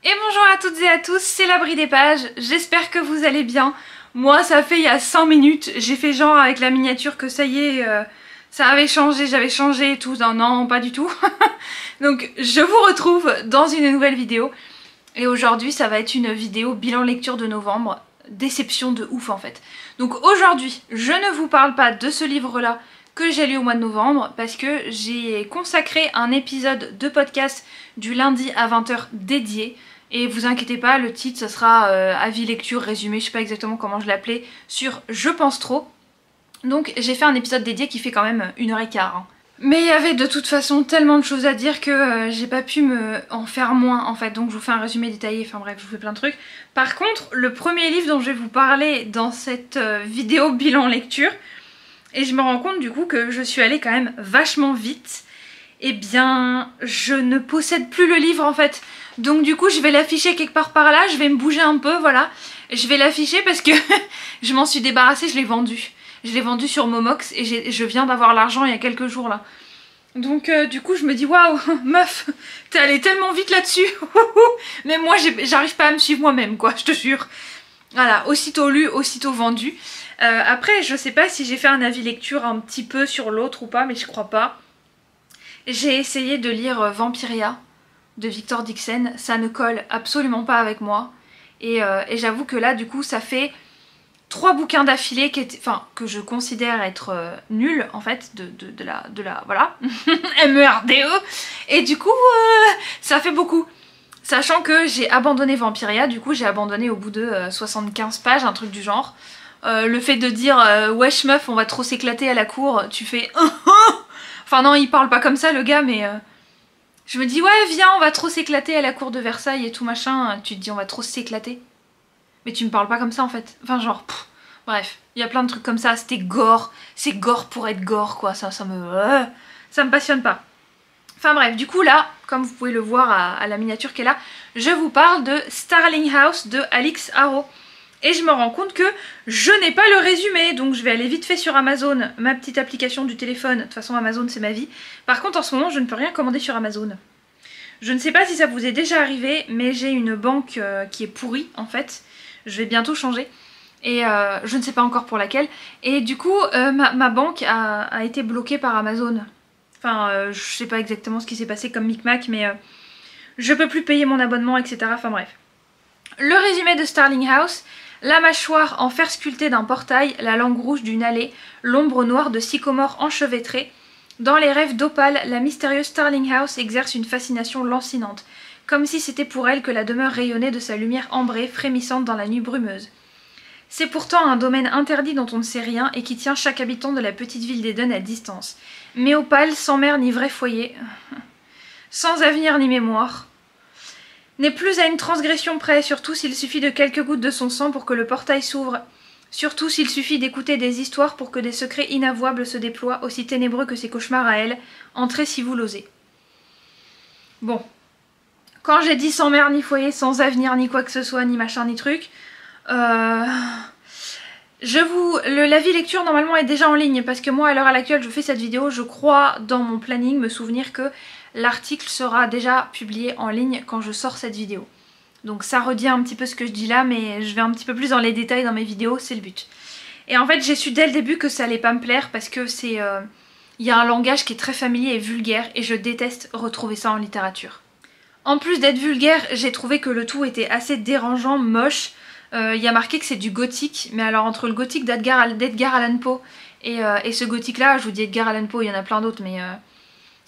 Et bonjour à toutes et à tous, c'est l'Abri des Pages, j'espère que vous allez bien. Moi ça fait il y a 5 minutes, j'ai fait genre avec la miniature que ça y est, ça avait changé, j'avais changé et tout, non, non pas du tout. Donc je vous retrouve dans une nouvelle vidéo. Et aujourd'hui ça va être une vidéo bilan lecture de novembre, déception de ouf en fait. Donc aujourd'hui je ne vous parle pas de ce livre là que j'ai lu au mois de novembre parce que j'ai consacré un épisode de podcast du lundi à 20 h dédié. Et vous inquiétez pas, le titre ça sera avis lecture résumé, je sais pas exactement comment je l'appelais, sur Je pense trop. Donc j'ai fait un épisode dédié qui fait quand même 1h15. Hein. Mais il y avait de toute façon tellement de choses à dire que j'ai pas pu en faire moins en fait. Donc je vous fais un résumé détaillé, enfin bref, je vous fais plein de trucs. Par contre, le premier livre dont je vais vous parler dans cette vidéo bilan lecture, et je me rends compte du coup que je suis allée quand même vachement vite, eh bien je ne possède plus le livre en fait. Donc du coup je vais l'afficher quelque part par là, je vais me bouger un peu, voilà. Je vais l'afficher parce que je m'en suis débarrassée, je l'ai vendu. Je l'ai vendu sur Momox et je viens d'avoir l'argent il y a quelques jours là. Donc du coup je me dis waouh meuf, t'es allée tellement vite là-dessus. Mais moi j'arrive pas à me suivre moi-même quoi, je te jure. Voilà, aussitôt lu, aussitôt vendu. Après je sais pas si j'ai fait un avis lecture un petit peu sur l'autre ou pas, mais je crois pas. J'ai essayé de lire Vampiria de Victor Dixon, ça ne colle absolument pas avec moi. Et j'avoue que là du coup ça fait 3 bouquins d'affilée que je considère être nuls en fait, de la voilà, MERDE. Et du coup ça fait beaucoup. Sachant que j'ai abandonné Vampiria, du coup j'ai abandonné au bout de 75 pages, un truc du genre. Le fait de dire wesh meuf on va trop s'éclater à la cour, tu fais enfin non il parle pas comme ça le gars mais je me dis ouais viens on va trop s'éclater à la cour de Versailles et tout machin, tu te dis on va trop s'éclater. Mais tu me parles pas comme ça en fait, enfin genre bref, il y a plein de trucs comme ça, c'était gore, c'est gore pour être gore quoi, ça me passionne pas. Enfin bref, du coup là, comme vous pouvez le voir à la miniature qui est là, je vous parle de Starling House de Alix Harrow. Et je me rends compte que je n'ai pas le résumé, donc je vais aller vite fait sur Amazon, ma petite application du téléphone. De toute façon Amazon c'est ma vie. Par contre en ce moment je ne peux rien commander sur Amazon. Je ne sais pas si ça vous est déjà arrivé, mais j'ai une banque qui est pourrie en fait. Je vais bientôt changer. Et je ne sais pas encore pour laquelle. Et du coup ma banque a été bloquée par Amazon. Enfin je sais pas exactement ce qui s'est passé comme micmac, mais je peux plus payer mon abonnement, etc. Enfin bref. Le résumé de Starling House. La mâchoire en fer sculpté d'un portail, la langue rouge d'une allée, l'ombre noire de sycomores enchevêtrés. Dans les rêves d'Opale, la mystérieuse Starling House exerce une fascination lancinante, comme si c'était pour elle que la demeure rayonnait de sa lumière ambrée, frémissante dans la nuit brumeuse. C'est pourtant un domaine interdit dont on ne sait rien et qui tient chaque habitant de la petite ville d'Eden à distance. Mais Opale, sans mère ni vrai foyer, sans avenir ni mémoire, n'est plus à une transgression près, surtout s'il suffit de quelques gouttes de son sang pour que le portail s'ouvre, surtout s'il suffit d'écouter des histoires pour que des secrets inavouables se déploient, aussi ténébreux que ses cauchemars à elle. Entrez si vous l'osez. Bon. Quand j'ai dit sans mère ni foyer, sans avenir ni quoi que ce soit, ni machin ni truc, l'avis lecture normalement est déjà en ligne, parce que moi à l'heure à laquelle je fais cette vidéo, je crois dans mon planning me souvenir que l'article sera déjà publié en ligne quand je sors cette vidéo. Donc ça redit un petit peu ce que je dis là, mais je vais un petit peu plus dans les détails dans mes vidéos, c'est le but. Et en fait j'ai su dès le début que ça allait pas me plaire parce que c'est, y a un langage qui est très familier et vulgaire et je déteste retrouver ça en littérature. En plus d'être vulgaire, j'ai trouvé que le tout était assez dérangeant, moche. Il y a marqué que c'est du gothique, mais alors entre le gothique d'Edgar Allan Poe et ce gothique là, je vous dis Edgar Allan Poe, il y en a plein d'autres,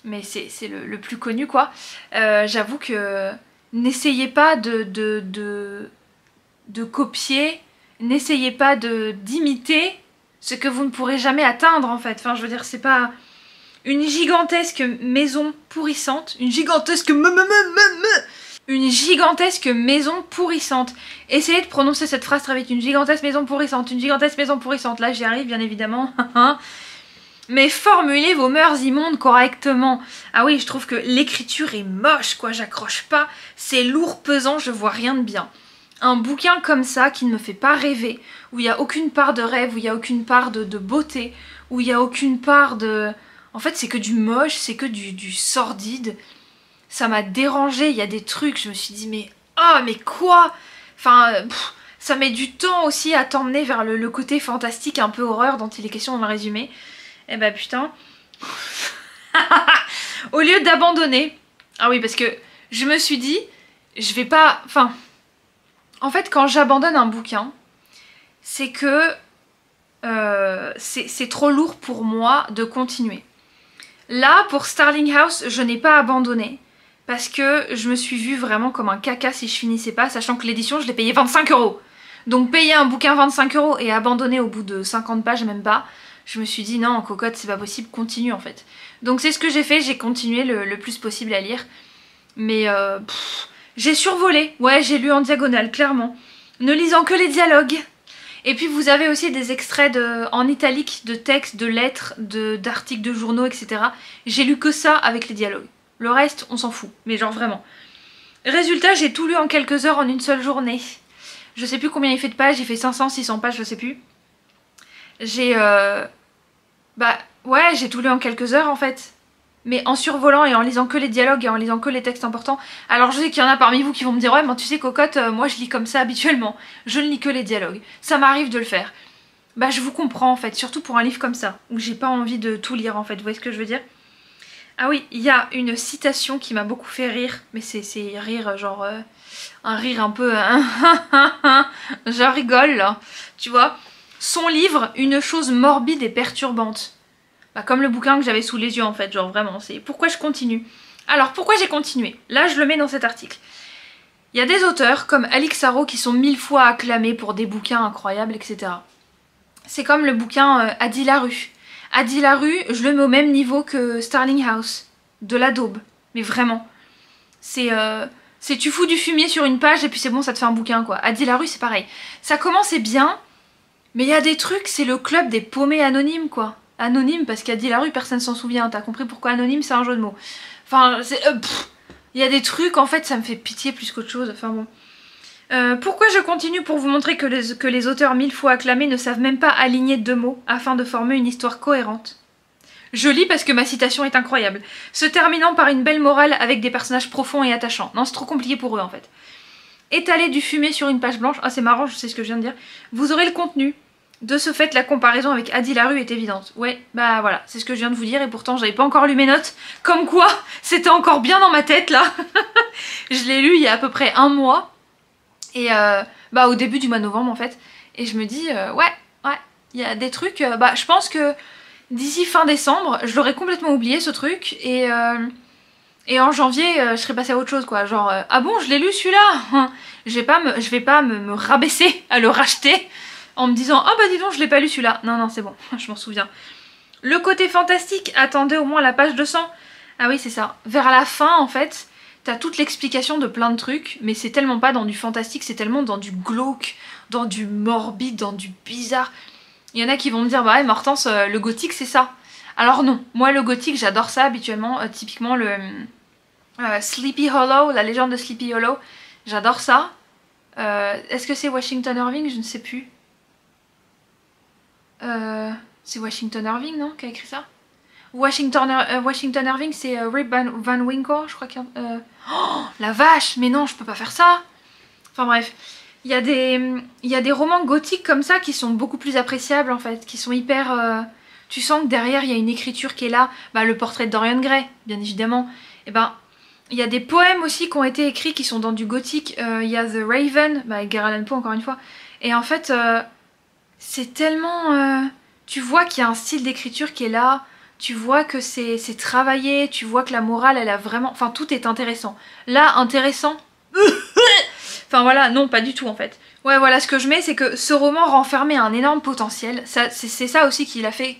mais c'est le plus connu quoi. J'avoue que n'essayez pas de copier, n'essayez pas d'imiter ce que vous ne pourrez jamais atteindre en fait. Enfin je veux dire c'est pas une gigantesque maison pourrissante, une gigantesque maison pourrissante. Essayez de prononcer cette phrase très vite, une gigantesque maison pourrissante, une gigantesque maison pourrissante. Là j'y arrive bien évidemment. Mais formulez vos mœurs immondes correctement. Ah oui, je trouve que l'écriture est moche, quoi, j'accroche pas. C'est lourd, pesant, je vois rien de bien. Un bouquin comme ça qui ne me fait pas rêver, où il n'y a aucune part de rêve, où il n'y a aucune part de beauté, où il n'y a aucune part de... En fait, c'est que du moche, c'est que du sordide. Ça m'a dérangée, il y a des trucs, je me suis dit, mais... Oh, Oh mais quoi? Enfin, ça met du temps aussi à t'emmener vers le côté fantastique, un peu horreur dont il est question dans le résumé. Eh bah putain. Au lieu d'abandonner... Ah oui, parce que je me suis dit, je vais pas... Enfin, en fait, quand j'abandonne un bouquin, c'est que c'est trop lourd pour moi de continuer. Là, pour Starling House, je n'ai pas abandonné. Parce que je me suis vue vraiment comme un caca si je finissais pas, sachant que l'édition, je l'ai payé 25 €. Donc payer un bouquin 25 € et abandonner au bout de 50 pages, même pas, je me suis dit non, cocotte, c'est pas possible, continue en fait. Donc c'est ce que j'ai fait, j'ai continué le plus possible à lire. Mais j'ai survolé, ouais, j'ai lu en diagonale, clairement. Ne lisant que les dialogues. Et puis vous avez aussi des extraits en italique de textes, de lettres, d'articles de journaux, etc. J'ai lu que ça avec les dialogues. Le reste, on s'en fout, mais genre vraiment. Résultat, j'ai tout lu en quelques heures en une seule journée. Je sais plus combien il fait de pages, il fait 500, 600 pages, je sais plus. J'ai... Bah ouais, j'ai tout lu en quelques heures en fait. Mais en survolant et en lisant que les dialogues et en lisant que les textes importants. Alors je sais qu'il y en a parmi vous qui vont me dire « Ouais, mais tu sais cocotte, moi je lis comme ça habituellement. Je ne lis que les dialogues. Ça m'arrive de le faire. » Bah je vous comprends en fait, surtout pour un livre comme ça, où j'ai pas envie de tout lire en fait, vous voyez ce que je veux dire? Ah oui, il y a une citation qui m'a beaucoup fait rire, mais c'est rire genre... un rire un peu... je rigole là, tu vois. Son livre, une chose morbide et perturbante. Bah, comme le bouquin que j'avais sous les yeux en fait, genre vraiment, c'est pourquoi je continue. Alors pourquoi j'ai continué? Là je le mets dans cet article. Il y a des auteurs comme Alix Harrow qui sont 1000 fois acclamés pour des bouquins incroyables, etc. C'est comme le bouquin Addie Larue. Addie Larue, je le mets au même niveau que Starling House, de la daube, mais vraiment. C'est tu fous du fumier sur une page et puis c'est bon, ça te fait un bouquin quoi. Addie Larue c'est pareil. Ça commençait bien, mais il y a des trucs, c'est le club des paumés anonymes quoi. Anonyme parce qu'Addie Larue personne s'en souvient, t'as compris pourquoi anonyme c'est un jeu de mots. Enfin, il y a des trucs en fait ça me fait pitié plus qu'autre chose, enfin bon. Pourquoi je continue pour vous montrer que les auteurs 1000 fois acclamés ne savent même pas aligner deux mots afin de former une histoire cohérente. Je lis parce que ma citation est incroyable, se terminant par une belle morale avec des personnages profonds et attachants. Non, c'est trop compliqué pour eux en fait. Étaler du fumier sur une page blanche, ah c'est marrant, je sais ce que je viens de dire. Vous aurez le contenu. De ce fait, la comparaison avec Addie Larue est évidente. Ouais, bah voilà, c'est ce que je viens de vous dire et pourtant j'avais pas encore lu mes notes. Comme quoi, c'était encore bien dans ma tête là. Je l'ai lu il y a à peu près un mois. Et bah au début du mois de novembre en fait. Et je me dis, ouais, il y a des trucs, bah je pense que d'ici fin décembre, je l'aurais complètement oublié ce truc. Et en janvier, je serais passée à autre chose quoi. Genre, ah bon, je l'ai lu celui-là. Je vais pas me rabaisser à le racheter. En me disant, ah bah dis donc, je l'ai pas lu celui-là. Non, non, c'est bon, je m'en souviens. Le côté fantastique, attendez au moins la page 200. Ah oui, c'est ça. Vers la fin, en fait, t'as toute l'explication de plein de trucs, mais c'est tellement pas dans du fantastique, c'est tellement dans du glauque, dans du morbide, dans du bizarre. Il y en a qui vont me dire, bah ouais, mais Hortense, le gothique, c'est ça. Alors non, moi le gothique, j'adore ça habituellement. Typiquement le Sleepy Hollow, la légende de Sleepy Hollow, j'adore ça. Est-ce que c'est Washington Irving? Je ne sais plus. C'est Washington Irving, non, qui a écrit ça? Washington Irving, c'est Rip Van Winkle, je crois qu'il y a... Oh, la vache, mais non, je peux pas faire ça. Enfin bref, il y a des romans gothiques comme ça qui sont beaucoup plus appréciables en fait, qui sont hyper... Tu sens que derrière il y a une écriture qui est là, bah le portrait de Dorian Gray, bien évidemment. Et ben, il y a des poèmes aussi qui ont été écrits qui sont dans du gothique. Il y a The Raven, bah, Edgar Allan Poe encore une fois. Et en fait... c'est tellement... tu vois qu'il y a un style d'écriture qui est là, tu vois que c'est travaillé, tu vois que la morale elle a vraiment... Enfin tout est intéressant. Là, intéressant... Enfin voilà, non pas du tout en fait. Ouais voilà, ce que je mets c'est que ce roman renfermait un énorme potentiel. C'est ça aussi qui a fait,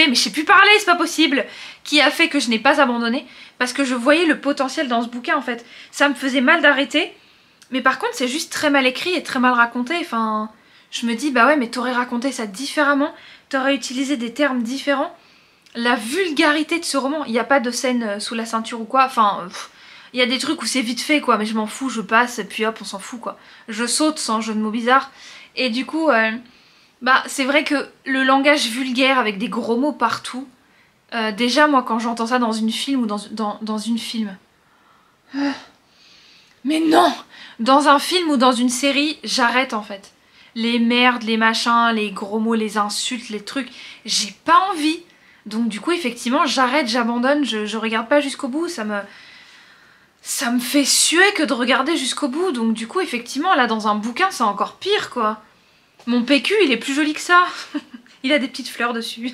mais je sais plus parler, c'est pas possible. Qui a fait que je n'ai pas abandonné. Parce que je voyais le potentiel dans ce bouquin en fait. Ça me faisait mal d'arrêter. Mais par contre c'est juste très mal écrit et très mal raconté, enfin... Je me dis, bah ouais, mais t'aurais raconté ça différemment, t'aurais utilisé des termes différents. La vulgarité de ce roman, il n'y a pas de scène sous la ceinture ou quoi, enfin, il y a des trucs où c'est vite fait quoi, mais je m'en fous, je passe, et puis hop, on s'en fout quoi. Je saute sans jeu de mots bizarre. Et du coup, bah c'est vrai que le langage vulgaire avec des gros mots partout, déjà moi quand j'entends ça dans une film ou dans une film... Mais non! Dans un film ou dans une série, j'arrête en fait. Les merdes, les machins, les gros mots, les insultes, les trucs, j'ai pas envie. Donc du coup, effectivement, j'arrête, j'abandonne, je regarde pas jusqu'au bout, ça me fait suer que de regarder jusqu'au bout. Donc du coup, effectivement, là, dans un bouquin, c'est encore pire, quoi. Mon PQ, il est plus joli que ça. Il a des petites fleurs dessus.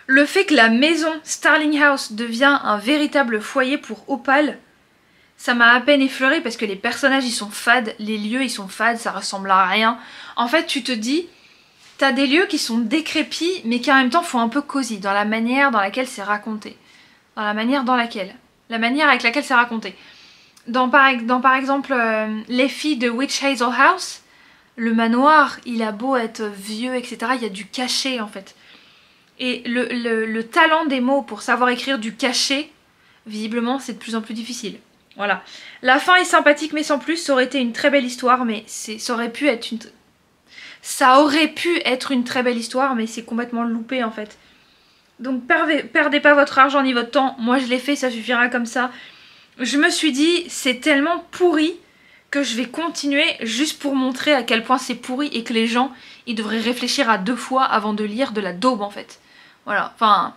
Le fait que la maison Starling House devient un véritable foyer pour Opal, ça m'a à peine effleuré parce que les personnages ils sont fades, les lieux ils sont fades, ça ressemble à rien. En fait tu te dis, t'as des lieux qui sont décrépits mais qui en même temps font un peu cosy dans la manière dans laquelle c'est raconté. La manière avec laquelle c'est raconté. Dans par exemple Les filles de Witch Hazel House, le manoir il a beau être vieux etc, il y a du cachet en fait. Et le talent des mots pour savoir écrire du cachet, visiblement c'est de plus en plus difficile. Voilà. La fin est sympathique mais sans plus, ça aurait été une très belle histoire, mais ça aurait pu être une très belle histoire, mais c'est complètement loupé en fait. Donc perdez pas votre argent ni votre temps, moi je l'ai fait, ça suffira comme ça. Je me suis dit, c'est tellement pourri que je vais continuer juste pour montrer à quel point c'est pourri et que les gens, ils devraient réfléchir à 2 fois avant de lire de la daube en fait. Voilà, enfin,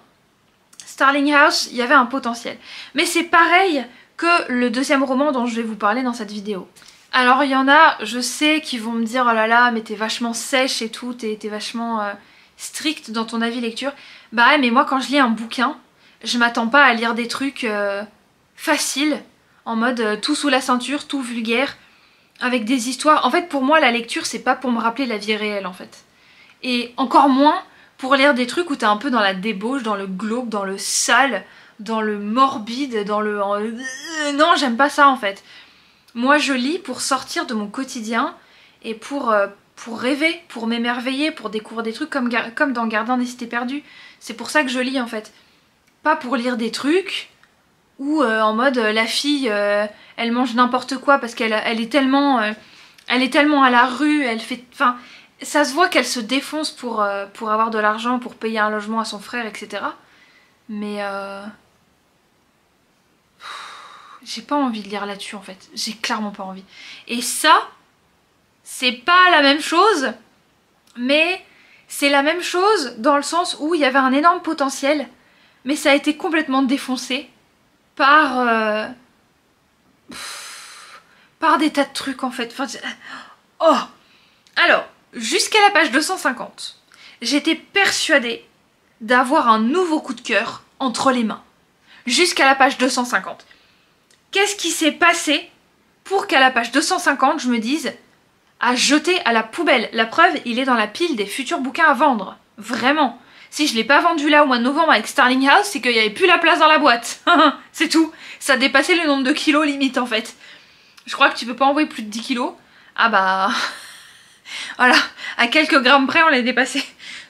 Starling House, il y avait un potentiel. Mais c'est pareil que le 2e roman dont je vais vous parler dans cette vidéo. Alors il y en a, je sais, qui vont me dire oh là là, mais t'es vachement sèche et tout, t'es vachement stricte dans ton avis lecture. Bah ouais, mais moi quand je lis un bouquin, je m'attends pas à lire des trucs faciles, en mode tout sous la ceinture, tout vulgaire, avec des histoires. En fait pour moi la lecture c'est pas pour me rappeler la vie réelle en fait. Et encore moins pour lire des trucs où t'es un peu dans la débauche, dans le glauque, dans le sale, dans le morbide, dans le... Non, j'aime pas ça en fait. Moi je lis pour sortir de mon quotidien et pour rêver, pour m'émerveiller, pour découvrir des trucs comme dans Gardien des cités perdues. C'est pour ça que je lis en fait. Pas pour lire des trucs où en mode la fille elle mange n'importe quoi parce qu'elle est tellement à la rue, elle fait... Enfin, ça se voit qu'elle se défonce pour avoir de l'argent, pour payer un logement à son frère, etc. Mais j'ai pas envie de lire là-dessus en fait. J'ai clairement pas envie. Et ça, c'est pas la même chose, mais c'est la même chose dans le sens où il y avait un énorme potentiel, mais ça a été complètement défoncé par des tas de trucs en fait. Enfin, oh. Alors, jusqu'à la page 250, j'étais persuadée d'avoir un nouveau coup de cœur entre les mains. Jusqu'à la page 250. Qu'est-ce qui s'est passé pour qu'à la page 250, je me dise à jeter à la poubelle? La preuve, il est dans la pile des futurs bouquins à vendre. Vraiment. Si je l'ai pas vendu là au mois de novembre avec Starling House, c'est qu'il n'y avait plus la place dans la boîte. C'est tout. Ça dépassait le nombre de kilos limite en fait. Je crois que tu peux pas envoyer plus de 10 kilos. Ah bah... Voilà, à quelques grammes près on l'a dépassé.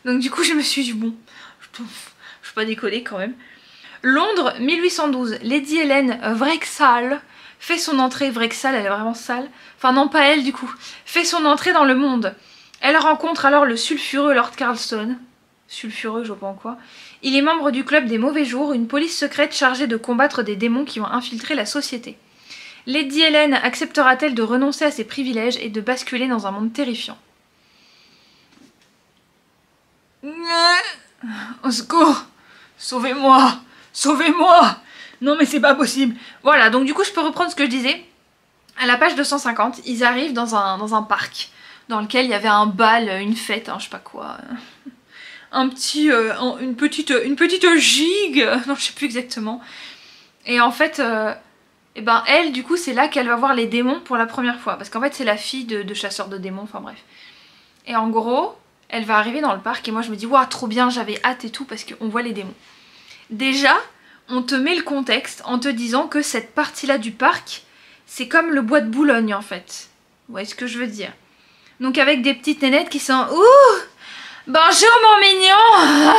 Donc du coup je me suis dit bon, je peux pas déconner quand même. Londres 1812, Lady Hélène Wrexhall fait son entrée, Wrexhall elle est vraiment sale, enfin non pas elle du coup, fait son entrée dans le monde. Elle rencontre alors le sulfureux Lord Carlstone, sulfureux je vois pas en quoi. Il est membre du club des mauvais jours, une police secrète chargée de combattre des démons qui ont infiltré la société. Lady Hélène acceptera-t-elle de renoncer à ses privilèges et de basculer dans un monde terrifiant? Au secours! Sauvez-moi! Sauvez-moi! Non mais c'est pas possible! Voilà, donc du coup je peux reprendre ce que je disais. À la page 250, ils arrivent dans un parc dans lequel il y avait un bal, une fête, hein, je sais pas quoi. Un petit... une petite gigue! Non, je sais plus exactement. Et en fait... et ben elle du coup c'est là qu'elle va voir les démons pour la première fois. Parce qu'en fait c'est la fille de chasseurs de démons, enfin bref. Et en gros, elle va arriver dans le parc et moi je me dis waouh trop bien, j'avais hâte et tout parce qu'on voit les démons. Déjà, on te met le contexte en te disant que cette partie-là du parc, c'est comme le bois de Boulogne en fait. Vous voyez ce que je veux dire? Donc avec des petites nénettes qui sont ouh bonjour mon mignon,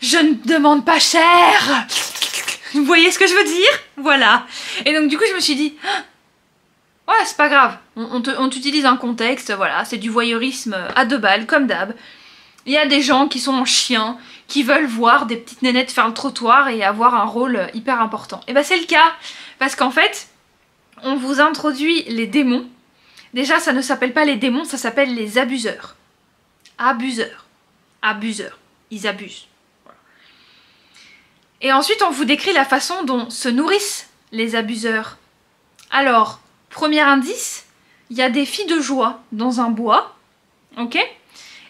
je ne demande pas cher. Vous voyez ce que je veux dire? Voilà. Et donc du coup je me suis dit ouais c'est pas grave, on t'utilise un contexte, voilà, c'est du voyeurisme à 2 balles comme d'hab. Il y a des gens qui sont en chien, qui veulent voir des petites nénettes faire le trottoir et avoir un rôle hyper important. Et bah c'est le cas, parce qu'en fait, on vous introduit les démons. Déjà, ça ne s'appelle pas les démons, ça s'appelle les abuseurs. Abuseurs. Abuseurs. Ils abusent. Voilà. Et ensuite, on vous décrit la façon dont se nourrissent les abuseurs. Alors, premier indice, il y a des filles de joie dans un bois. Ok?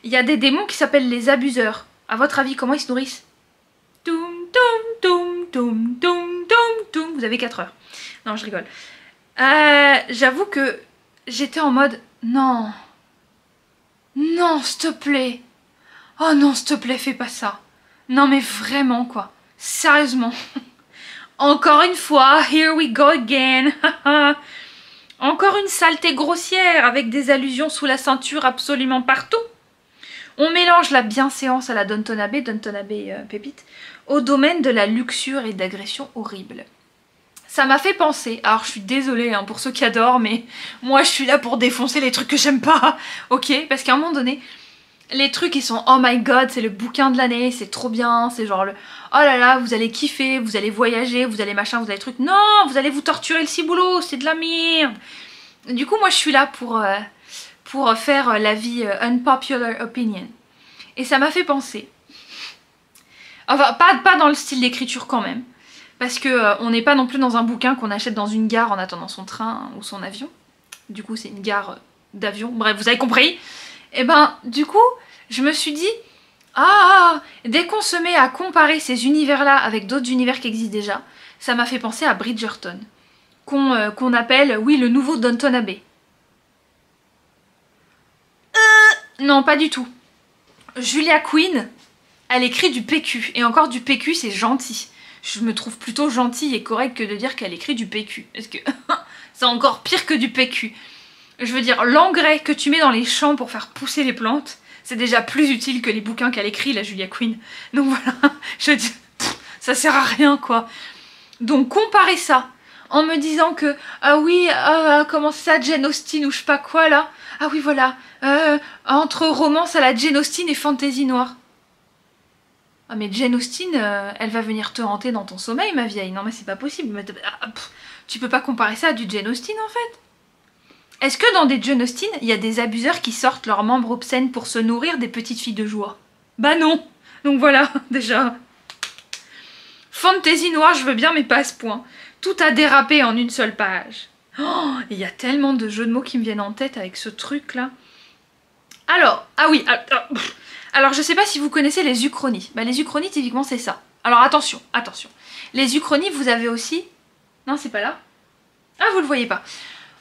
Il y a des démons qui s'appellent les abuseurs. À votre avis, comment ils se nourrissent? Toum, toum, toum, toum, toum, toum, toum. Vous avez 4 heures. Non, je rigole. J'avoue que j'étais en mode non. Non, s'il te plaît. Oh non, s'il te plaît, fais pas ça. Non, mais vraiment, quoi. Sérieusement. Encore une fois, here we go again. Encore une saleté grossière avec des allusions sous la ceinture absolument partout. On mélange la bienséance à la Downton Abbey pépite, au domaine de la luxure et d'agression horrible. Ça m'a fait penser, alors je suis désolée hein, pour ceux qui adorent, mais moi je suis là pour défoncer les trucs que j'aime pas, ok? Parce qu'à un moment donné, les trucs ils sont oh my god, c'est le bouquin de l'année, c'est trop bien, c'est genre le oh là là, vous allez kiffer, vous allez voyager, vous allez machin, vous allez truc. Non, vous allez vous torturer le ciboulot, c'est de la merde. Du coup, moi je suis là pour faire l'avis unpopular opinion. Et ça m'a fait penser, enfin pas dans le style d'écriture quand même, parce que on n'est pas non plus dans un bouquin qu'on achète dans une gare en attendant son train ou son avion. Du coup c'est une gare d'avion, bref vous avez compris. Et ben du coup je me suis dit, ah dès qu'on se met à comparer ces univers là avec d'autres univers qui existent déjà, ça m'a fait penser à Bridgerton, qu'on appelle, oui, le nouveau Downton Abbey. Non, pas du tout. Julia Quinn, elle écrit du PQ. Et encore du PQ, c'est gentil. Je me trouve plutôt gentille et correcte que de dire qu'elle écrit du PQ. Parce que c'est encore pire que du PQ. Je veux dire, l'engrais que tu mets dans les champs pour faire pousser les plantes, c'est déjà plus utile que les bouquins qu'elle écrit, la Julia Quinn. Donc voilà, je veux dire, ça sert à rien, quoi. Donc comparer ça en me disant que ah oui, comment ça, Jane Austen ou je sais pas quoi là, ah oui voilà, entre romance à la Jane Austen et fantasy noire. Ah mais Jane Austen, elle va venir te hanter dans ton sommeil ma vieille, non mais c'est pas possible, tu peux pas comparer ça à du Jane Austen en fait. Est-ce que dans des Jane Austen, il y a des abuseurs qui sortent leurs membres obscènes pour se nourrir des petites filles de joie? Bah non. Donc voilà, déjà. Fantasy noire, je veux bien, mais pas à ce point. Tout a dérapé en une seule page. Oh, il y a tellement de jeux de mots qui me viennent en tête avec ce truc-là. Alors, ah oui, alors je sais pas si vous connaissez les uchronies. Bah les uchronies, typiquement, c'est ça. Alors attention, attention. Les uchronies, vous avez aussi... Non, c'est pas là. Ah, vous le voyez pas.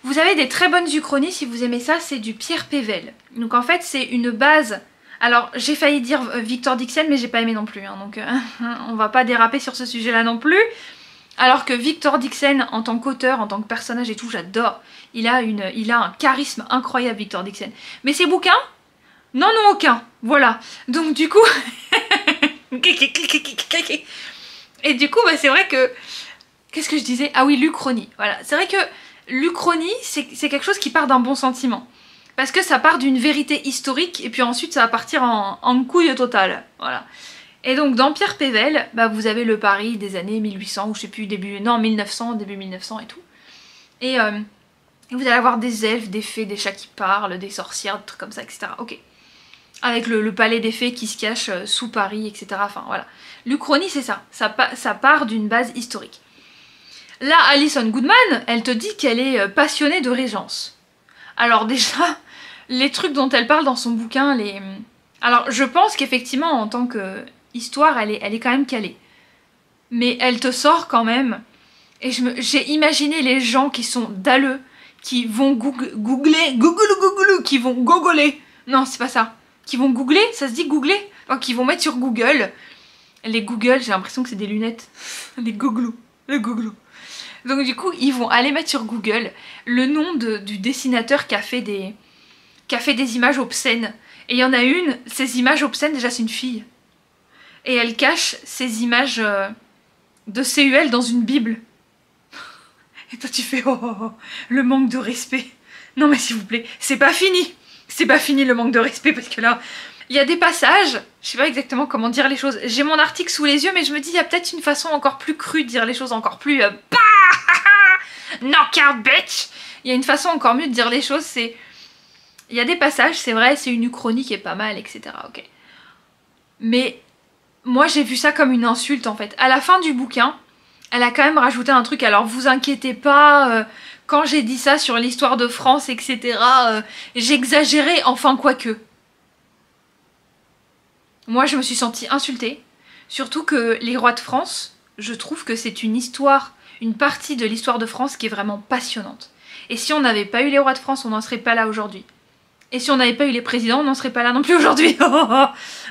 Vous avez des très bonnes uchronies, si vous aimez ça, c'est du Pierre Pével. Donc en fait, c'est une base... Alors, j'ai failli dire Victor Dixon, mais j'ai pas aimé non plus. Hein, donc on va pas déraper sur ce sujet-là non plus. Alors que Victor Dixon, en tant qu'auteur, en tant que personnage et tout, j'adore. Il a un charisme incroyable, Victor Dixon. Mais ses bouquins n'en ont aucun. Voilà. Donc du coup... Et du coup, bah, c'est vrai que... Qu'est-ce que je disais? Ah oui, l'Uchronie. Voilà. C'est vrai que l'Uchronie, c'est quelque chose qui part d'un bon sentiment. Parce que ça part d'une vérité historique, et puis ensuite ça va partir en couille totale. Voilà. Et donc dans Pierre Pével, bah, vous avez le Paris des années 1800, ou je sais plus, début 1900, début 1900 et tout. Et vous allez avoir des elfes, des fées, des chats qui parlent, des sorcières, des trucs comme ça, etc. Ok. Avec le palais des fées qui se cache sous Paris, etc. Enfin voilà. L'Uchronie c'est ça. Ça part d'une base historique. Là, Alison Goodman, elle te dit qu'elle est passionnée de régence. Alors déjà, les trucs dont elle parle dans son bouquin, alors je pense qu'effectivement en tant que histoire, elle est quand même calée. Mais elle te sort quand même, et j'ai imaginé les gens qui sont dalleux, qui vont googler, qui vont googler, non c'est pas ça, qui vont googler, ça se dit googler, enfin, qui vont mettre sur Google, les Google, j'ai l'impression que c'est des lunettes, les googlous, le googlou. Donc du coup, ils vont aller mettre sur Google le nom du dessinateur qui a fait des images obscènes. Et il y en a une, ces images obscènes, déjà c'est une fille. Et elle cache ces images de CUL dans une Bible. Et toi tu fais oh, le manque de respect. Non mais s'il vous plaît, c'est pas fini. C'est pas fini le manque de respect parce que là, il y a des passages, je sais pas exactement comment dire les choses. J'ai mon article sous les yeux mais je me dis il y a peut-être une façon encore plus crue de dire les choses, encore plus... knockout bitch. Il y a une façon encore mieux de dire les choses, c'est... Il y a des passages, c'est vrai, c'est une uchronie qui est pas mal, etc. Ok. Mais moi j'ai vu ça comme une insulte en fait. À la fin du bouquin, elle a quand même rajouté un truc, alors vous inquiétez pas, quand j'ai dit ça sur l'histoire de France, etc., j'exagérais, enfin quoique. Moi je me suis sentie insultée, surtout que les rois de France, je trouve que c'est une histoire, une partie de l'histoire de France qui est vraiment passionnante. Et si on n'avait pas eu les rois de France, on n'en serait pas là aujourd'hui. Et si on n'avait pas eu les présidents, on n'en serait pas là non plus aujourd'hui.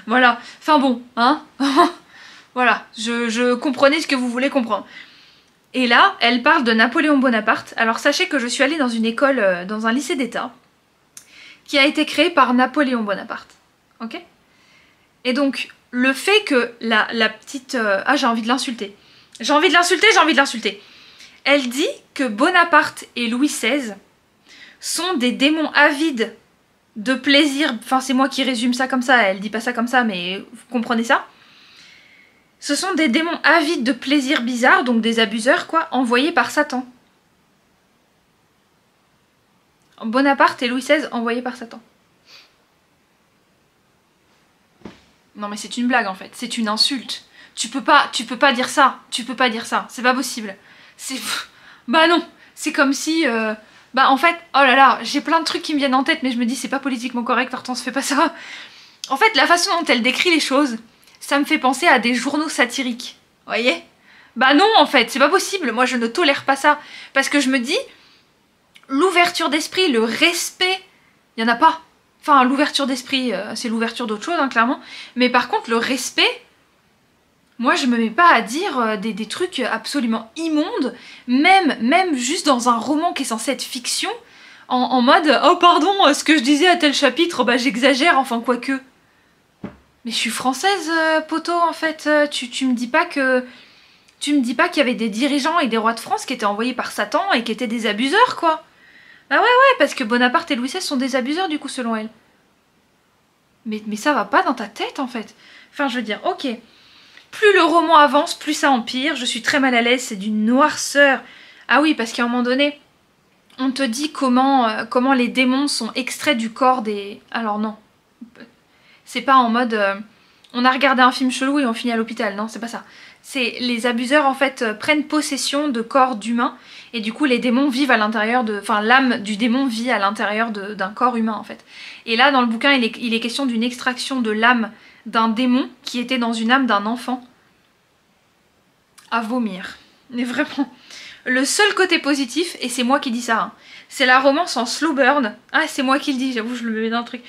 Voilà. Enfin bon, hein. Voilà, je comprenais ce que vous voulez comprendre. Et là, elle parle de Napoléon Bonaparte. Alors sachez que je suis allée dans une école, dans un lycée d'État, qui a été créé par Napoléon Bonaparte. Ok? Et donc, le fait que la petite... Ah, j'ai envie de l'insulter. J'ai envie de l'insulter, j'ai envie de l'insulter. Elle dit que Bonaparte et Louis XVI sont des démons avides de plaisir. Enfin, c'est moi qui résume ça comme ça, elle dit pas ça comme ça, mais vous comprenez ça? Ce sont des démons avides de plaisir bizarre, donc des abuseurs, quoi, envoyés par Satan. Bonaparte et Louis XVI envoyés par Satan. Non mais c'est une blague en fait, c'est une insulte. Tu peux pas dire ça, tu peux pas dire ça, c'est pas possible. C'est... Bah non, c'est comme si... Bah en fait, oh là là, j'ai plein de trucs qui me viennent en tête, mais je me dis c'est pas politiquement correct, Hortense, fais pas ça. En fait, la façon dont elle décrit les choses, ça me fait penser à des journaux satiriques, voyez? Bah non en fait, c'est pas possible, moi je ne tolère pas ça. Parce que je me dis, l'ouverture d'esprit, le respect, il y en a pas. Enfin, l'ouverture d'esprit, c'est l'ouverture d'autre chose, hein, clairement. Mais par contre, le respect, moi je me mets pas à dire des trucs absolument immondes, même juste dans un roman qui est censé être fiction, en mode « Oh pardon, ce que je disais à tel chapitre, bah j'exagère, enfin quoique. » Mais je suis française, poto, en fait. Tu me dis pas que... Tu me dis pas qu'il y avait des dirigeants et des rois de France qui étaient envoyés par Satan et qui étaient des abuseurs, quoi. Bah ouais, parce que Bonaparte et Louis XVI sont des abuseurs, du coup, selon elle. Mais ça va pas dans ta tête, en fait. Enfin, je veux dire, ok. Plus le roman avance, plus ça empire. Je suis très mal à l'aise, c'est d'une noirceur. Ah oui, parce qu'à un moment donné, on te dit comment les démons sont extraits du corps des... Alors non. C'est pas en mode... on a regardé un film chelou et on finit à l'hôpital. Non, c'est pas ça. C'est les abuseurs, en fait, prennent possession de corps d'humains. Et du coup, les démons vivent à l'intérieur de... Enfin, l'âme du démon vit à l'intérieur d'un corps humain, en fait. Et là, dans le bouquin, il est question d'une extraction de l'âme d'un démon qui était dans une âme d'un enfant. À vomir. Mais vraiment. Le seul côté positif, et c'est moi qui dis ça, hein, c'est la romance en slow burn. Ah, c'est moi qui le dis, j'avoue, je le mets dans le truc.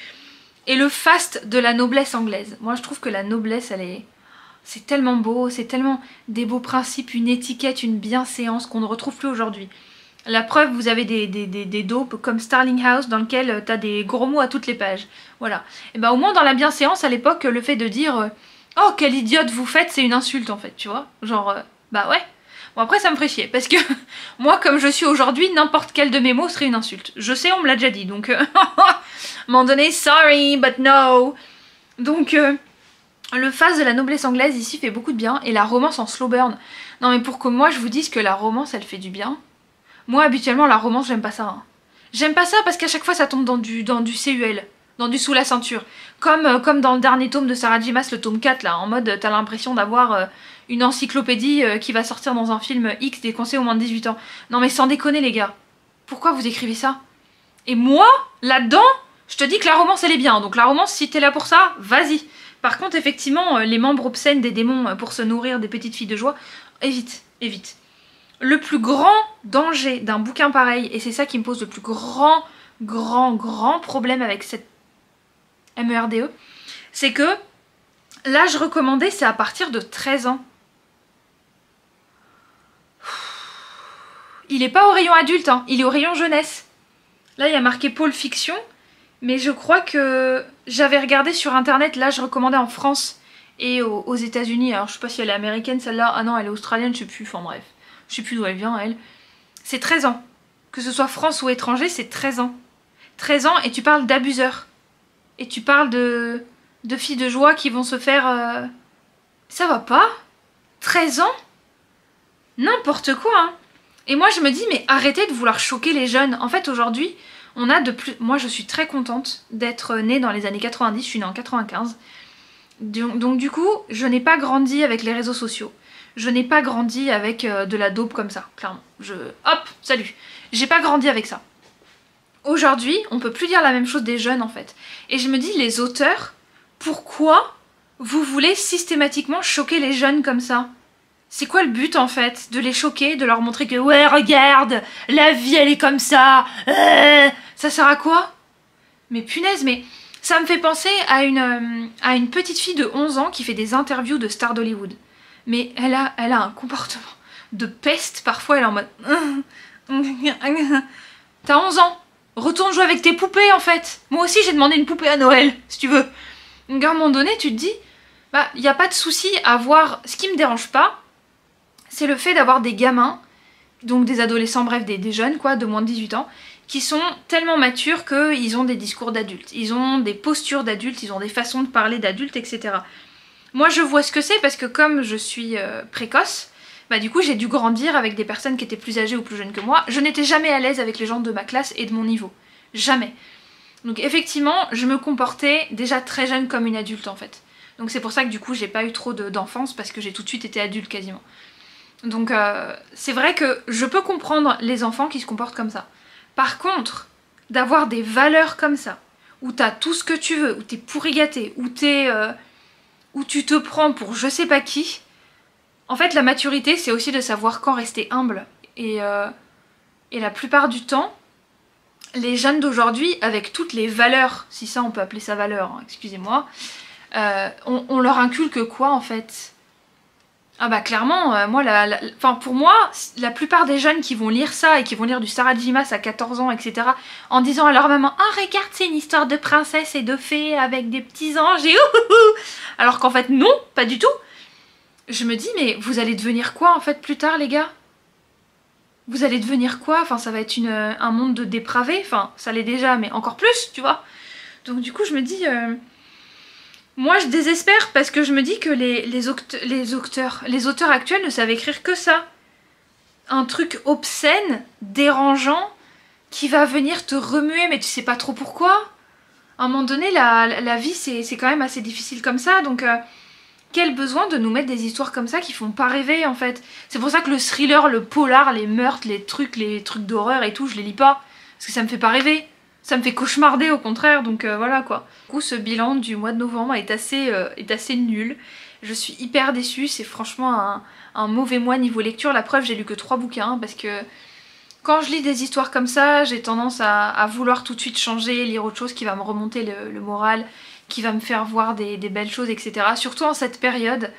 Et le faste de la noblesse anglaise. Moi, je trouve que la noblesse, elle est... C'est tellement beau, c'est tellement des beaux principes, une étiquette, une bienséance qu'on ne retrouve plus aujourd'hui. La preuve, vous avez des dopes comme Starling House dans lequel t'as des gros mots à toutes les pages. Voilà. Et ben au moins dans la bienséance à l'époque, le fait de dire oh quelle idiote vous faites, c'est une insulte en fait, tu vois. Genre bah ouais. Bon après ça me ferait chier parce que moi comme je suis aujourd'hui, n'importe quel de mes mots serait une insulte. Je sais, on me l'a déjà dit, donc à un moment donné, sorry but no. Donc le phase de la noblesse anglaise ici fait beaucoup de bien et la romance en slow burn. Non mais pour que moi je vous dise que la romance elle fait du bien. Moi habituellement la romance j'aime pas ça. Hein. J'aime pas ça parce qu'à chaque fois ça tombe dans du CUL, dans du sous la ceinture. Comme dans le dernier tome de Sarah J. Maas, le tome 4 là, en mode t'as l'impression d'avoir une encyclopédie qui va sortir dans un film X des conseils aux moins de 18 ans. Non mais sans déconner les gars, pourquoi vous écrivez ça? Et moi, là-dedans, je te dis que la romance elle est bien, donc la romance si t'es là pour ça, vas-y. Par contre effectivement, les membres obscènes des démons pour se nourrir des petites filles de joie, évite, évite. Le plus grand danger d'un bouquin pareil, et c'est ça qui me pose le plus grand problème avec cette MERDE, c'est que l'âge recommandé c'est à partir de 13 ans. Il est pas au rayon adulte, hein, il est au rayon jeunesse. Là il y a marqué pôle fiction, mais je crois que j'avais regardé sur internet l'âge recommandé en France et aux États-Unis. Alors je sais pas si elle est américaine celle-là, ah non elle est australienne, je sais plus, enfin bref. Je sais plus d'où elle vient, elle. C'est 13 ans. Que ce soit France ou étranger, c'est 13 ans. 13 ans et tu parles d'abuseurs. Et tu parles de filles de joie qui vont se faire... Ça va pas? 13 ans? N'importe quoi, hein. Et moi je me dis mais arrêtez de vouloir choquer les jeunes. En fait aujourd'hui, on a de plus... Moi je suis très contente d'être née dans les années 90, je suis née en 95. Donc du coup, je n'ai pas grandi avec les réseaux sociaux. Je n'ai pas grandi avec de la dope comme ça, clairement. Hop, salut. J'ai pas grandi avec ça. Aujourd'hui, on peut plus dire la même chose des jeunes en fait. Et je me dis, les auteurs, pourquoi vous voulez systématiquement choquer les jeunes comme ça? C'est quoi le but en fait? De les choquer, de leur montrer que ouais regarde, la vie elle est comme ça, ça sert à quoi? Mais punaise, mais ça me fait penser à une petite fille de 11 ans qui fait des interviews de stars d'Hollywood. Mais elle a un comportement de peste, parfois elle est en mode... T'as 11 ans, retourne jouer avec tes poupées en fait. Moi aussi j'ai demandé une poupée à Noël, si tu veux. Donc à un moment donné tu te dis, bah y a pas de souci à voir... Ce qui me dérange pas, c'est le fait d'avoir des gamins, donc des adolescents, bref des jeunes quoi, de moins de 18 ans, qui sont tellement matures qu'ils ont des discours d'adultes, ils ont des postures d'adultes, ils ont des façons de parler d'adultes, etc. Moi je vois ce que c'est parce que comme je suis précoce, bah du coup j'ai dû grandir avec des personnes qui étaient plus âgées ou plus jeunes que moi. Je n'étais jamais à l'aise avec les gens de ma classe et de mon niveau. Jamais. Donc effectivement, je me comportais déjà très jeune comme une adulte en fait. Donc c'est pour ça que du coup j'ai pas eu trop d'enfance parce que j'ai tout de suite été adulte quasiment. Donc c'est vrai que je peux comprendre les enfants qui se comportent comme ça. Par contre, d'avoir des valeurs comme ça, où t'as tout ce que tu veux, où t'es pourri gâté, où tu te prends pour je sais pas qui, en fait la maturité c'est aussi de savoir quand rester humble. Et la plupart du temps, les jeunes d'aujourd'hui, avec toutes les valeurs, si ça on peut appeler ça valeur, hein, excusez-moi, on leur inculque quoi en fait? Ah bah clairement, moi, pour moi, la plupart des jeunes qui vont lire ça et qui vont lire du Sarah J. Maas à 14 ans, etc. en disant à leur maman « Ah regarde, c'est une histoire de princesse et de fée avec des petits anges et ouhouhou !» Alors qu'en fait non, pas du tout. Je me dis mais vous allez devenir quoi en fait plus tard les gars? Vous allez devenir quoi? Enfin ça va être un monde de dépravés, enfin ça l'est déjà mais encore plus, tu vois. Donc du coup je me dis... Moi je désespère parce que je me dis que les auteurs actuels ne savent écrire que ça. Un truc obscène, dérangeant, qui va venir te remuer mais tu sais pas trop pourquoi. À un moment donné la vie c'est quand même assez difficile comme ça donc quel besoin de nous mettre des histoires comme ça qui font pas rêver en fait. C'est pour ça que le thriller, le polar, les meurtres, les trucs d'horreur et tout je les lis pas. Parce que ça me fait pas rêver. Ça me fait cauchemarder au contraire, donc voilà quoi. Du coup ce bilan du mois de novembre est assez nul. Je suis hyper déçue, c'est franchement un mauvais mois niveau lecture. La preuve j'ai lu que 3 bouquins parce que quand je lis des histoires comme ça, j'ai tendance à vouloir tout de suite changer, lire autre chose qui va me remonter le moral, qui va me faire voir des belles choses, etc. Surtout en cette période.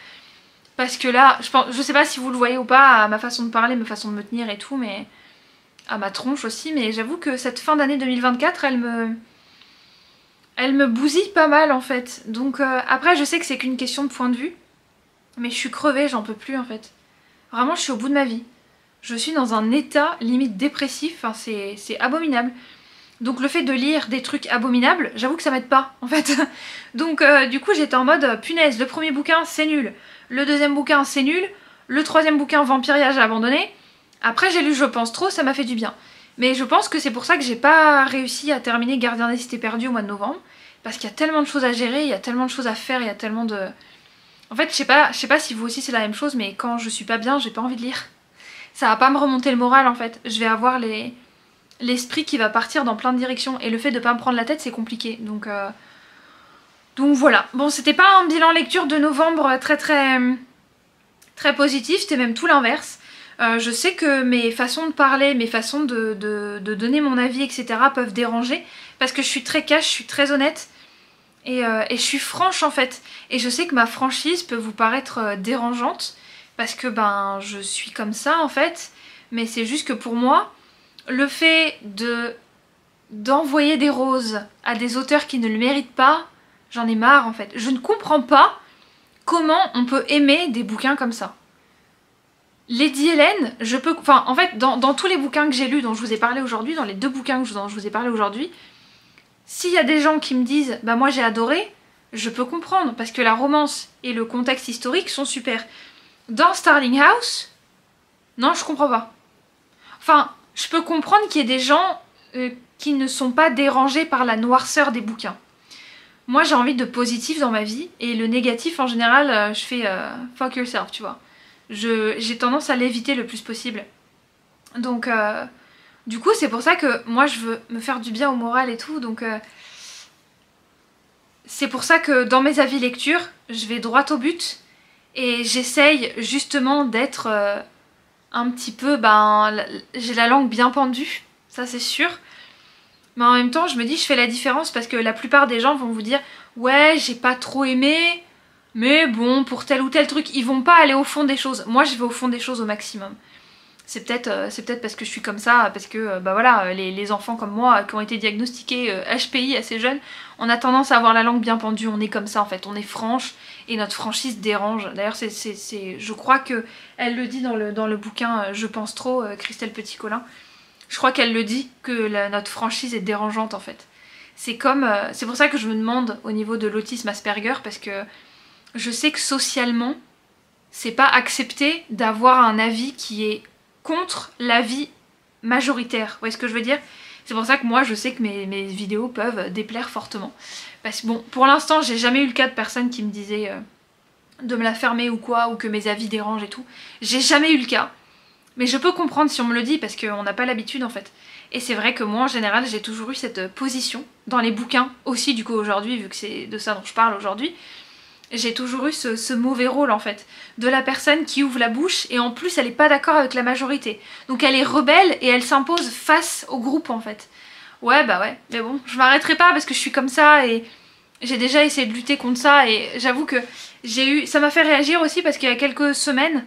Parce que là, je sais pas si vous le voyez ou pas, à ma façon de parler, ma façon de me tenir et tout, mais... à ma tronche aussi, mais j'avoue que cette fin d'année 2024, elle me bousille pas mal en fait. Donc après je sais que c'est qu'une question de point de vue, mais je suis crevée, j'en peux plus en fait. Vraiment je suis au bout de ma vie. Je suis dans un état limite dépressif, enfin, c'est abominable. Donc le fait de lire des trucs abominables, j'avoue que ça m'aide pas en fait. Donc du coup j'étais en mode punaise, le premier bouquin c'est nul, le deuxième bouquin c'est nul, le troisième bouquin Vampiria j'ai abandonné. Après j'ai lu Je pense trop, ça m'a fait du bien. Mais je pense que c'est pour ça que j'ai pas réussi à terminer Gardien des Cités Perdues au mois de novembre. Parce qu'il y a tellement de choses à gérer, il y a tellement de choses à faire, il y a tellement de... En fait, je sais pas si vous aussi c'est la même chose, mais quand je suis pas bien, j'ai pas envie de lire. Ça va pas me remonter le moral en fait. Je vais avoir l'esprit qui va partir dans plein de directions. Et le fait de pas me prendre la tête, c'est compliqué. Donc voilà. Bon, c'était pas un bilan lecture de novembre très positif, c'était même tout l'inverse. Je sais que mes façons de parler, mes façons de donner mon avis, etc. peuvent déranger parce que je suis très cash, je suis très honnête et je suis franche en fait. Et je sais que ma franchise peut vous paraître dérangeante parce que ben je suis comme ça en fait. Mais c'est juste que pour moi, le fait d'envoyer des roses à des auteurs qui ne le méritent pas, j'en ai marre en fait. Je ne comprends pas comment on peut aimer des bouquins comme ça. Lady Helen, enfin en fait dans tous les bouquins que j'ai lus dont je vous ai parlé aujourd'hui, dans les 2 bouquins dont je vous ai parlé aujourd'hui, s'il y a des gens qui me disent bah moi j'ai adoré, je peux comprendre parce que la romance et le contexte historique sont super. Dans Starling House, non je comprends pas. Enfin, je peux comprendre qu'il y ait des gens qui ne sont pas dérangés par la noirceur des bouquins. Moi j'ai envie de positif dans ma vie et le négatif en général je fais fuck yourself, tu vois. J'ai tendance à l'éviter le plus possible. Donc du coup c'est pour ça que moi je veux me faire du bien au moral et tout, donc c'est pour ça que dans mes avis lecture je vais droit au but et j'essaye justement d'être un petit peu, j'ai la langue bien pendue, ça c'est sûr. Mais en même temps, je me dis, je fais la différence parce que la plupart des gens vont vous dire ouais, j'ai pas trop aimé, mais bon, pour tel ou tel truc, ils vont pas aller au fond des choses. Moi, je vais au fond des choses au maximum. C'est peut-être parce que je suis comme ça, parce que voilà, les enfants comme moi qui ont été diagnostiqués HPI assez jeunes, on a tendance à avoir la langue bien pendue, on est comme ça en fait, on est franche et notre franchise dérange. D'ailleurs, je crois que elle le dit dans le bouquin Je pense trop, Christelle Petit-Colin. Je crois qu'elle le dit, que notre franchise est dérangeante en fait. C'est pour ça que je me demande au niveau de l'autisme Asperger, parce que je sais que socialement, c'est pas accepté d'avoir un avis qui est contre l'avis majoritaire. Vous voyez ce que je veux dire? C'est pour ça que moi je sais que mes vidéos peuvent déplaire fortement. Parce que bon, pour l'instant j'ai jamais eu le cas de personnes qui me disaient de me la fermer ou quoi, ou que mes avis dérangent et tout. J'ai jamais eu le cas. Mais je peux comprendre si on me le dit parce qu'on n'a pas l'habitude en fait. Et c'est vrai que moi en général j'ai toujours eu cette position dans les bouquins aussi, du coup aujourd'hui, vu que c'est de ça dont je parle aujourd'hui, j'ai toujours eu ce mauvais rôle en fait, de la personne qui ouvre la bouche et en plus elle est pas d'accord avec la majorité. Donc elle est rebelle et elle s'impose face au groupe en fait. Ouais bah ouais, mais bon, je m'arrêterai pas parce que je suis comme ça et j'ai déjà essayé de lutter contre ça et j'avoue que ça m'a fait réagir aussi parce qu'il y a quelques semaines,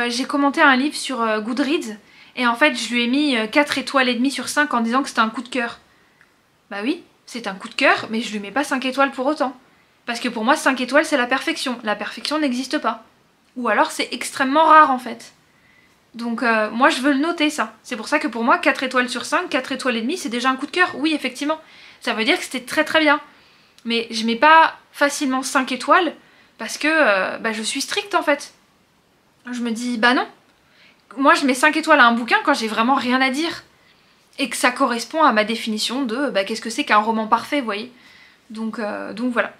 j'ai commenté un livre sur Goodreads et en fait je lui ai mis 4 étoiles et demie sur 5 en disant que c'était un coup de cœur. Bah oui, c'est un coup de cœur, mais je lui mets pas 5 étoiles pour autant. Parce que pour moi 5 étoiles c'est la perfection. La perfection n'existe pas. Ou alors c'est extrêmement rare en fait. Donc moi je veux le noter ça. C'est pour ça que pour moi 4 étoiles sur 5, 4 étoiles et demie c'est déjà un coup de cœur. Oui effectivement, ça veut dire que c'était très très bien. Mais je mets pas facilement 5 étoiles parce que je suis stricte en fait. Je me dis bah non, moi je mets 5 étoiles à un bouquin quand j'ai vraiment rien à dire et que ça correspond à ma définition de qu'est-ce que c'est qu'un roman parfait, vous voyez. Donc voilà.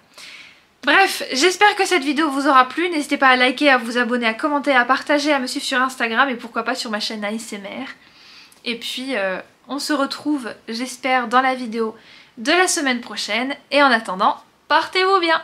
Bref, j'espère que cette vidéo vous aura plu, n'hésitez pas à liker, à vous abonner, à commenter, à partager, à me suivre sur Instagram et pourquoi pas sur ma chaîne ASMR. Et puis on se retrouve, j'espère, dans la vidéo de la semaine prochaine et en attendant, portez-vous bien!